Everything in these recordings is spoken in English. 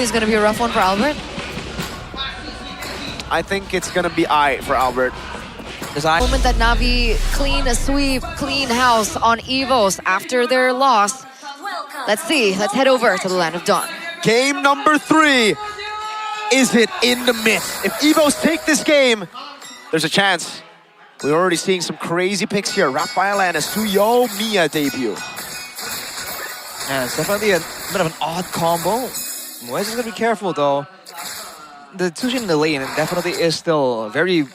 It's going to be a rough one for Albert. I think it's going to be for Albert. The moment that NAVI clean a sweep, clean house on EVOS after their loss. Let's see. Let's head over to the Land of Dawn. Game number 3. Is it in the mist? If EVOS take this game, there's a chance. We're already seeing some crazy picks here. Rafael and a Suyo Mia debut. Yeah, it's definitely a bit of an odd combo. Moez is going to be careful though. The Tushin in the lane definitely is still very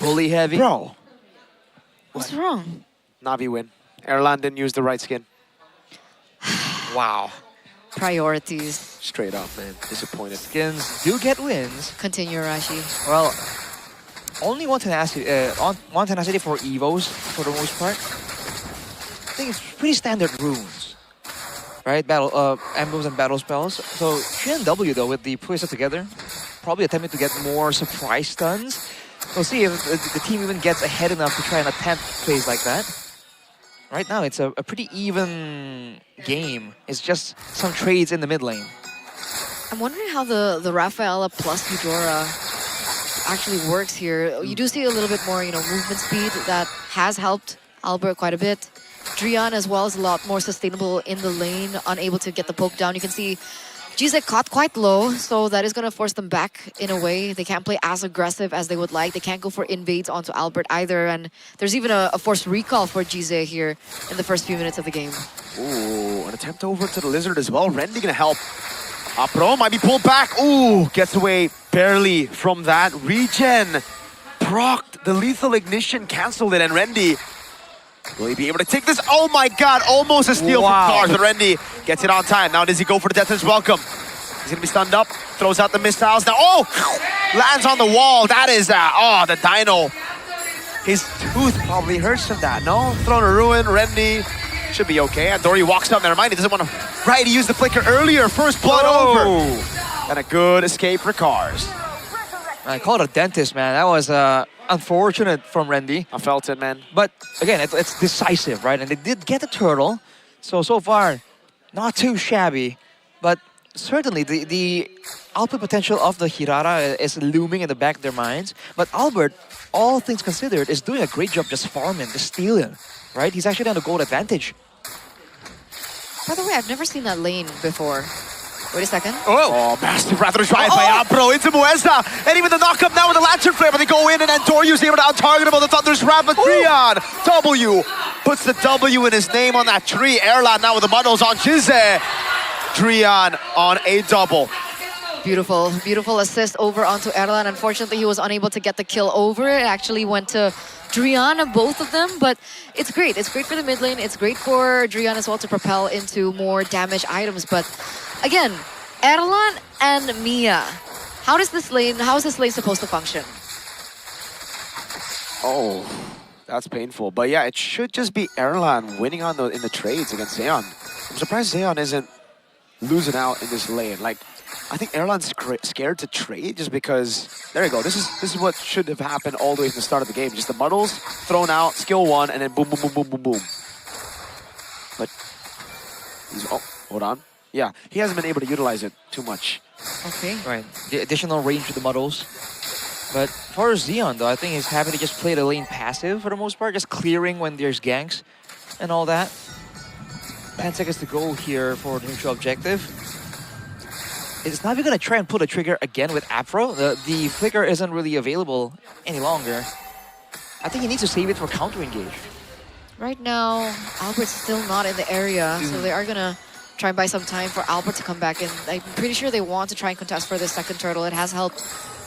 bully heavy. Bro. What's wrong? Navi win. Erlan didn't use the right skin. Wow. Priorities. Straight up, man. Disappointed. Skins do get wins. Continue, Rashi. Well, only one tenacity for EVOs for the most part. I think it's pretty standard runes, right? Battle emblems and battle spells. So W though with the Puisa together, probably attempting to get more surprise stuns. We'll see if the team even gets ahead enough to try and attempt plays like that. Right now, it's a pretty even game. It's just some trades in the mid lane. I'm wondering how the Rafaela plus Eudora actually works here. You do see a little bit more, movement speed that has helped Albert quite a bit. Drian as well is a lot more sustainable in the lane, unable to get the poke down. You can see GZ caught quite low, so that is going to force them back in a way. They can't play as aggressive as they would like. They can't go for invades onto Albert either, and there's even a forced recall for GZ here in the first few minutes of the game. Ooh, an attempt over to the Lizard as well. Rendy gonna help. Apro might be pulled back. Ooh, gets away barely from that. Regen procced the lethal ignition, canceled it, and Rendy, will he be able to take this? Oh my god, almost a steal from Cars, but Rendy gets it on time. Now does he go for the Death Touch Welcome? He's gonna be stunned up, throws out the missiles. Now, lands on the wall. That is, the Dino. His tooth probably hurts from that, no? Thrown a Ruin, Rendy should be okay. And Dory walks up, never mind, he doesn't want to, right, he used the flicker earlier. First blood over. And a good escape for Cars. I call it a dentist, man. That was unfortunate from Rendy. I felt it, man. But again, it's decisive, right? And they did get the turtle. So far, not too shabby. But certainly the output potential of the Hirara is looming in the back of their minds. But Albert, all things considered, is doing a great job just farming, just stealing, right? He's actually on the gold advantage. By the way, I've never seen that lane before. Wait a second. Oh, massive rather drive by Apro into Mueza. And even the knock-up now with the Lantern Flare, but they go in and Doryu's able to out-target him on the Thunder's Wrap, but Drian, W, puts the W in his name on that tree. Erlan now with the muddles on Chize. Drian on a double. Beautiful, beautiful assist over onto Erlan. Unfortunately, he was unable to get the kill over. It actually went to Drian, both of them, but it's great. It's great for the mid lane. It's great for Drian as well to propel into more damage items, but again, Erlan and Mia. How is this lane supposed to function? Oh, that's painful. But yeah, it should just be Erlan winning in the trades against Zeon. I'm surprised Zeon isn't losing out in this lane. Like, I think Erlan's scared to trade just because, there you go, this is what should have happened all the way from the start of the game. Just the muddles, thrown out, skill 1, and then boom, boom, boom, boom, boom, boom. But, hold on. Yeah, he hasn't been able to utilize it too much. Okay. Right, the additional range with the muddles. But for Zeon though, I think he's happy to just play the lane passive for the most part, just clearing when there's ganks and all that. 10 seconds to go here for the neutral objective. It's not even gonna try and pull the trigger again with Afro. The flicker isn't really available any longer. I think he needs to save it for counter engage. Right now, Albert's still not in the area, so they are gonna try and buy some time for Albert to come back in. I'm pretty sure they want to try and contest for the second turtle. It has helped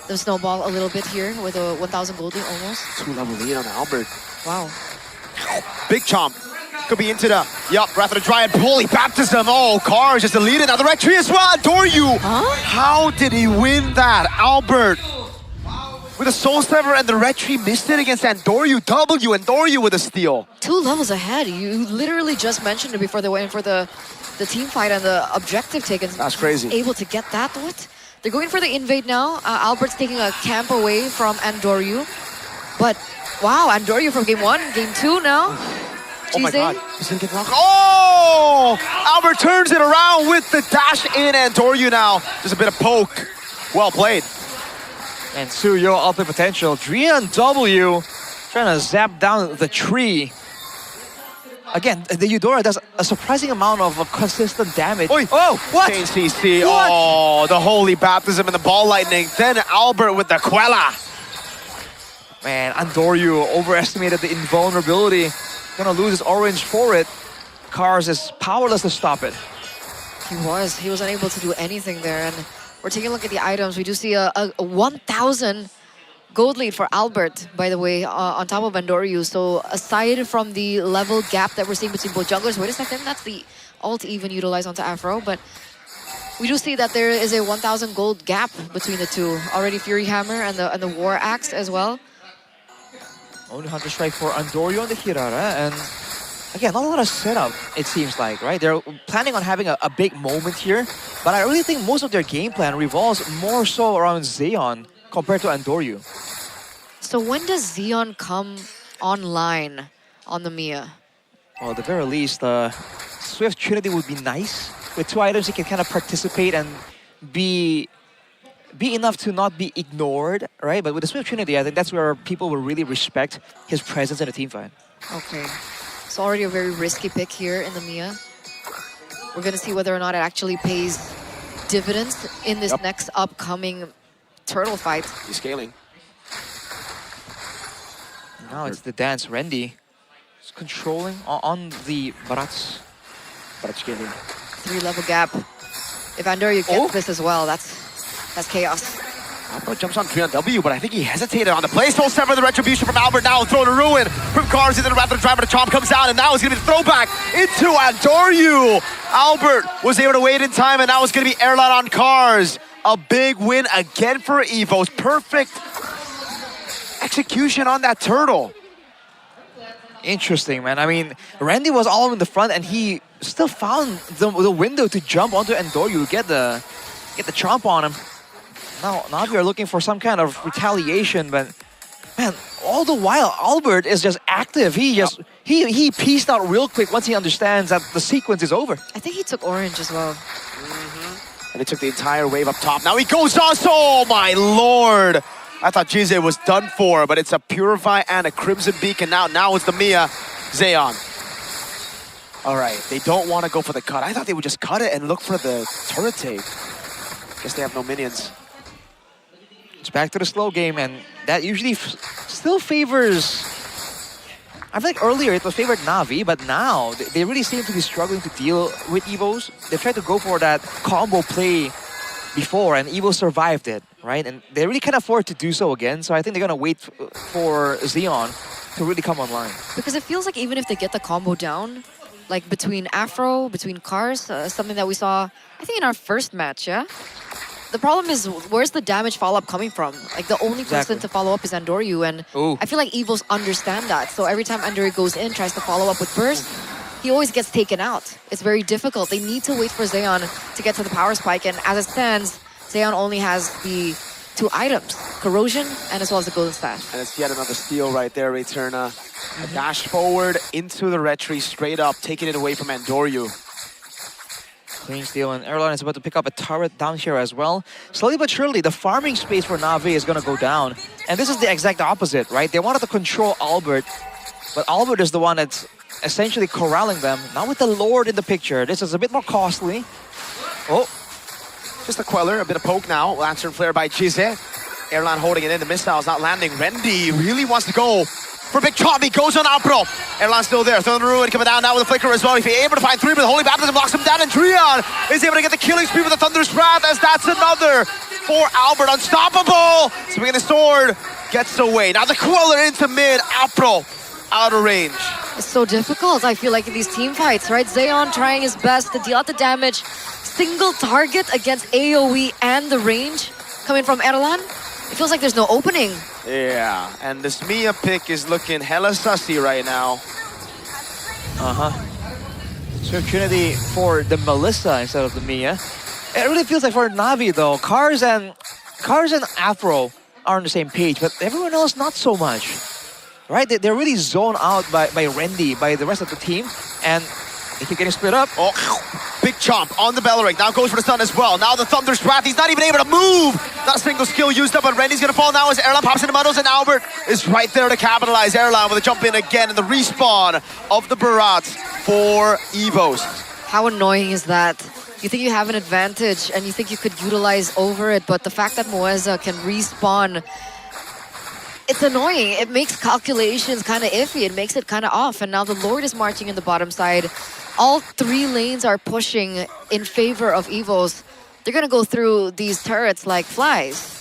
the snowball a little bit here with a 1,000 gold lead almost. 2-level lead on Albert. Wow. Big chomp. Could be into the, Wrath of the Dryad, Holy Baptism. Oh, Cars just deleted. Now the red tree as well. Doryu. How did he win that? Albert with a Soul Sever and the red tree missed it against Andoryu. W and Doryu with a steal. 2 levels ahead. You literally just mentioned it before they went for the team fight and the objective taken. That's crazy. Able to get that. What? They're going for the invade now. Albert's taking a camp away from Andoryu. But wow, Andoryu from game 1, game 2 now. Oh my GZ? god, he's gonna get knocked. Oh! Albert turns it around with the dash in, and Doryu now. Just a bit of poke. Well played. And Suyo ultimate potential. Drian W trying to zap down the tree. Again, the Eudora does a surprising amount of consistent damage. Oi. Oh, what? Chain CC. What? Oh, the holy baptism and the ball lightning. Then Albert with the Quella. Man, Andoryu overestimated the invulnerability. Gonna lose his orange for it. Cars is powerless to stop it. He was unable to do anything there. And we're taking a look at the items. We do see a 1,000 gold lead for Albert, by the way, on top of Andoryu. So aside from the level gap that we're seeing between both junglers, wait a second, that's the ult even utilized onto Afro, but we do see that there is a 1,000 gold gap between the two. Already Fury Hammer and the War Axe as well. Only Hunter Strike for Andoryu on the Hirara, and again, not a lot of setup, it seems like, right? They're planning on having a big moment here, but I really think most of their game plan revolves more so around Xeon compared to Andoryu. So when does Xeon come online on the Mia? Well, at the very least, Swift Trinity would be nice. With 2 items, he can kind of participate and be enough to not be ignored, right? But with the Swift Trinity, I think that's where people will really respect his presence in a team fight. Okay. It's already a very risky pick here in the Mia. We're going to see whether or not it actually pays dividends in this next upcoming turtle fight. He's scaling. Now it's the dance. Randy is controlling on the Barats. Barats scaling. 3-level gap. If Andoryu gets this as well, that's chaos. Albert jumps on 3 on W, but I think he hesitated on the play. Still sever the retribution from Albert now, thrown to ruin from Cars, and then rather the driver, the chomp comes down, and now it's gonna be the throwback into Andoryu. Albert was able to wait in time, and now it's gonna be airline on Cars. A big win again for EVOS. Perfect execution on that turtle. Interesting, man. I mean, Randy was all in the front, and he still found the window to jump onto Andoryu, get the chomp on him. Now we are looking for some kind of retaliation, but man, all the while Albert is just active. He pieced out real quick once he understands that the sequence is over. I think he took orange as well. And he took the entire wave up top. Now he goes on. Oh my lord! I thought GZ was done for, but it's a Purify and a Crimson Beacon now it's the Mia. Xeon. All right, they don't want to go for the cut. I thought they would just cut it and look for the turret take. Guess they have no minions. It's back to the slow game, and that usually still favors... I feel like earlier it was favored Navi, but now they really seem to be struggling to deal with EVOs. They tried to go for that combo play before, and EVO survived it, right? And they really can't afford to do so again, so I think they're going to wait for Xeon to really come online. Because it feels like even if they get the combo down, like between Afro, between Cars, something that we saw, I think in our first match, yeah? The problem is, where's the damage follow-up coming from? Like, the only person to follow up is Andoryu, and I feel like EVOs understand that. So every time Andoryu goes in, tries to follow up with Burst, he always gets taken out. It's very difficult. They need to wait for Xeon to get to the power spike, and as it stands, Xeon only has the 2 items, Corrosion and as well as the Golden Staff. And it's yet another steal right there, Returna. A dash forward into the retry, straight up, taking it away from Andoryu. Clean steal, and Airline is about to pick up a turret down here as well. Slowly but surely, the farming space for Navi is going to go down. And this is the exact opposite, right? They wanted to control Albert, but Albert is the one that's essentially corralling them. Now with the Lord in the picture, this is a bit more costly. Oh, just a Queller, a bit of poke now. Lantern Flare by GZ. Airline holding it in, the missile's not landing. Randy really wants to go for big chop. He goes on Apro. Airline's still there. Throwing the ruin coming down now with a flicker as well. If he's able to find 3, but the Holy Baptism locks him down, and Drian is able to get the killing spree with the Thunderous Wrath, as that's another for Albert. Unstoppable. Swinging the sword, gets away. Now the Queller into mid. Apro out of range. It's so difficult, I feel like, in these team fights, right? Xeon trying his best to deal out the damage. Single target against AoE and the range coming from Erlan. It feels like there's no opening. Yeah, and this Mia pick is looking hella sussy right now. So Trinity for the Melissa instead of the Mia. It really feels like for Navi though, Cars and Afro are on the same page, but everyone else not so much. right? They're really zoned out by Randy, by the rest of the team, and they keep getting split up. Oh, big chomp on the Belleric. Now goes for the stun as well. Now the Thunder's Wrath. He's not even able to move. Not a single skill used up, but Randy's gonna fall now as Erlan pops into Muddles, and Albert is right there to capitalize. Erlan with a jump in again, and the respawn of the Barats for EVOS. How annoying is that? You think you have an advantage and you think you could utilize over it, but the fact that Moeza can respawn, it's annoying. It makes calculations kind of iffy. It makes it kind of off. And now the Lord is marching in the bottom side. All three lanes are pushing in favor of EVOS. They're going to go through these turrets like flies.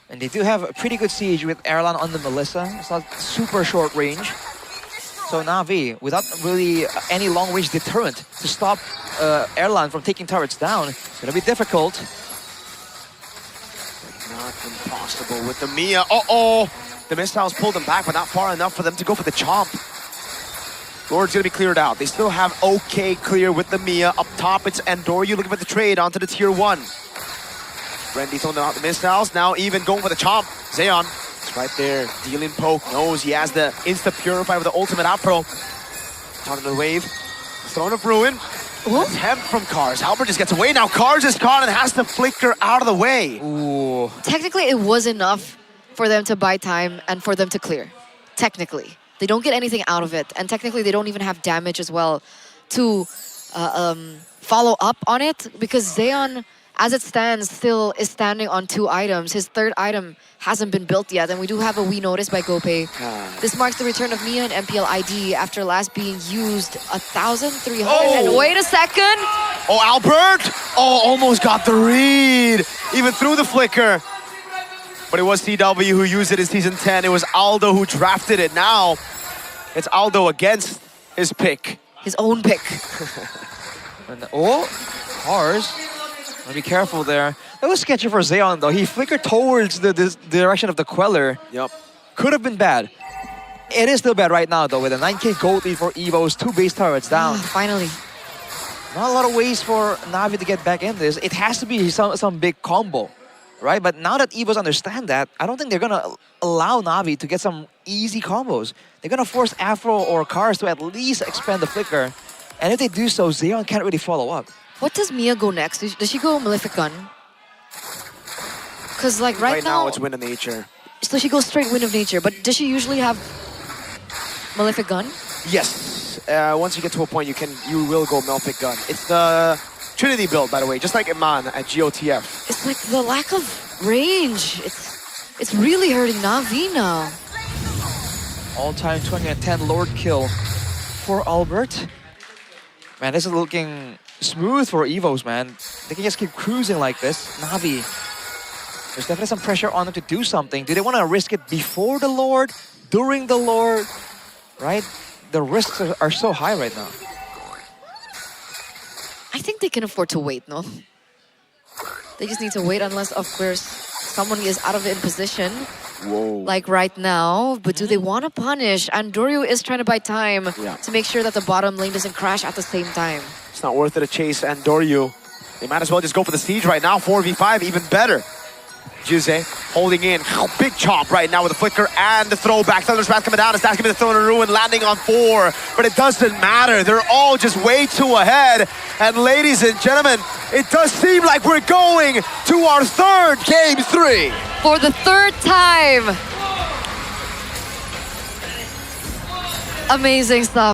And they do have a pretty good siege with Erlan on the Melissa. It's not super short range. So Navi, without really any long-range deterrent to stop Erlan from taking turrets down, it's going to be difficult. Not impossible with the Mia. Uh-oh! The missiles pulled them back, but not far enough for them to go for the chomp. Lord's gonna be cleared out. They still have okay clear with the Mia. Up top, it's Andoryu looking for the trade onto the tier 1. Randy throwing out the missiles. Now even going for the chomp. Zeon is right there. Dealing poke. Knows he has the insta-purify with the ultimate Afro. Onto the wave. Throne of Ruin. Attempt from Cars. Albert just gets away. Now Cars is caught and has to flicker out of the way. Ooh. Technically, it was enough for them to buy time and for them to clear. Technically. They don't get anything out of it. And technically, they don't even have damage as well to follow up on it, because Zeon, as it stands, still is standing on 2 items. His 3rd item hasn't been built yet, and we do have a We Notice by GoPay. This marks the return of Mia and MPL ID after last being used 1,300. Oh. And wait a second! Oh, Albert! Oh, almost got the read. Even through the flicker. But it was CW who used it in Season 10. It was Aldo who drafted it. Now, it's Aldo against his pick. His own pick. And, oh, Cars. Be careful there. That was sketchy for Zeon, though. He flickered towards the direction of the Queller. Yep. Could have been bad. It is still bad right now, though, with a 9k gold lead for EVOS, 2 base turrets down. Finally. Not a lot of ways for Navi to get back in this. It has to be some big combo, right? But now that EVOS understand that, I don't think they're going to allow Navi to get some easy combos. They're going to force Afro or Cars to at least expand the flicker. And if they do so, Zeon can't really follow up. What does Mia go next? Does she go Malefic Gun? Because like right now it's Wind of Nature. So she goes straight Wind of Nature, but does she usually have Malefic Gun? Yes. Once you get to a point, you will go Malefic Gun. It's the Trinity build, by the way, just like Iman at GOTF. It's like the lack of range. It's really hurting Navi now. All-time 2010 Lord kill for Albert. Man, this is looking smooth for EVOS, man. They can just keep cruising like this. Navi, there's definitely some pressure on them to do something. Do they want to risk it before the Lord, during the Lord, right? The risks are so high right now. I think they can afford to wait, no? They just need to wait unless, of course, someone is out of it in position. Whoa. Like right now. But do they want to punish? Andoryu is trying to buy time to make sure that the bottom lane doesn't crash at the same time. It's not worth it to chase Andoryu. They might as well just go for the siege right now. 4v5, even better. Jose holding in. Big chomp right now with the flicker and the throwback. Thunder's Wrath coming down. It's asking me to throw in a ruin, landing on 4. But it doesn't matter. They're all just way too ahead. And ladies and gentlemen, it does seem like we're going to our 3rd Game 3. For the 3rd time. Amazing stuff.